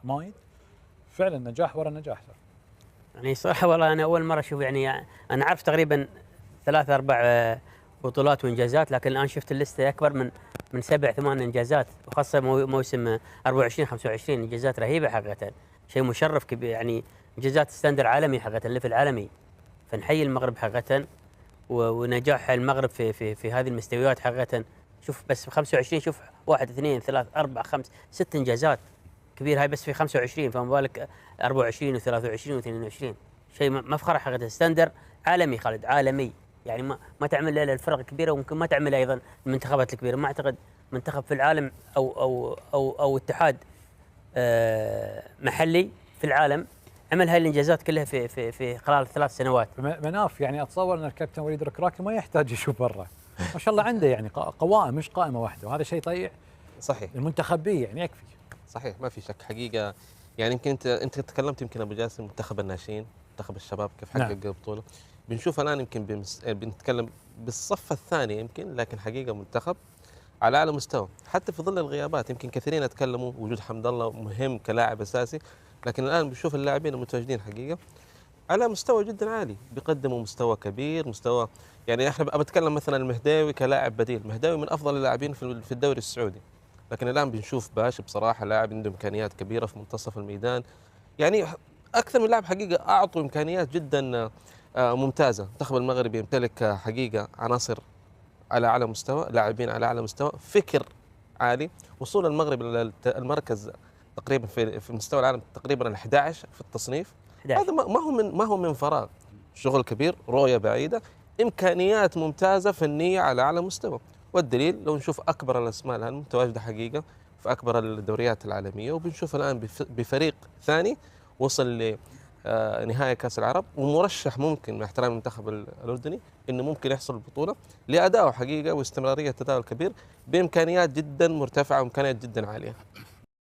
مايد فعلا نجاح ورا نجاح. يعني صراحة والله أنا أول مرة أشوف، يعني أنا عارف تقريبا 3 4 بطولات وإنجازات، لكن الآن شفت اللستة أكبر من 7 8 إنجازات، وخاصة موسم 24 25 إنجازات رهيبة حقيقة، شيء مشرف كبير، يعني إنجازات ستاندر عالمي حقيقة، ليفل عالمي. فنحيي المغرب حقيقة، ونجاح المغرب في هذه المستويات حقيقة. شوف بس في 25، شوف 1 2 3 4 5 6 إنجازات كبير، هاي بس في 25، فما بالك 24 و23 و22. شيء مفخره حقيقه، ستاندر عالمي خالد، عالمي. يعني ما تعمل له الفرق الكبيره، وممكن ما تعمل ايضا المنتخبات الكبيره. ما اعتقد منتخب في العالم او اتحاد محلي في العالم عمل هاي الانجازات كلها في خلال 3 سنوات. مناف يعني اتصور ان الكابتن وليد الركراكي ما يحتاج يشوف برا، ما شاء الله عنده يعني قوائم مش قائمه واحده، وهذا شيء طيع. صحيح، المنتخب بيه يعني يكفي. صحيح ما في شك حقيقه. يعني يمكن انت تكلمت يمكن ابو جاسم منتخب الناشئين، منتخب الشباب كيف حقق بطوله. بنشوف الان يمكن بنتكلم بالصف الثاني يمكن، لكن حقيقه منتخب على اعلى مستوى حتى في ظل الغيابات. يمكن كثيرين اتكلموا وجود حمد الله مهم كلاعب اساسي، لكن الان بنشوف اللاعبين المتواجدين حقيقه على مستوى جدا عالي، بيقدموا مستوى كبير، مستوى يعني احنا بتكلم مثلا المهداوي كلاعب بديل، المهداوي من افضل اللاعبين في الدوري السعودي، لكن الان بنشوف باش بصراحه لاعب عنده امكانيات كبيره في منتصف الميدان. يعني اكثر من لاعب حقيقه اعطوا امكانيات جدا ممتازه. المنتخب المغربي يمتلك حقيقه عناصر على اعلى مستوى، لاعبين على اعلى مستوى، فكر عالي. وصول المغرب للمركز تقريبا في مستوى العالم تقريبا ال11 في التصنيف، 11. هذا ما هو من فراغ، شغل كبير، رؤيه بعيده، امكانيات ممتازه فنيه على اعلى مستوى. والدليل لو نشوف اكبر الاسماء الان متواجده حقيقه في اكبر الدوريات العالميه، وبنشوف الان بفريق ثاني وصل لنهايه كاس العرب، ومرشح ممكن مع احترام المنتخب الاردني انه ممكن يحصل البطوله لادائه حقيقه واستمراريه اداء الكبير بامكانيات جدا مرتفعه وامكانيات جدا عاليه.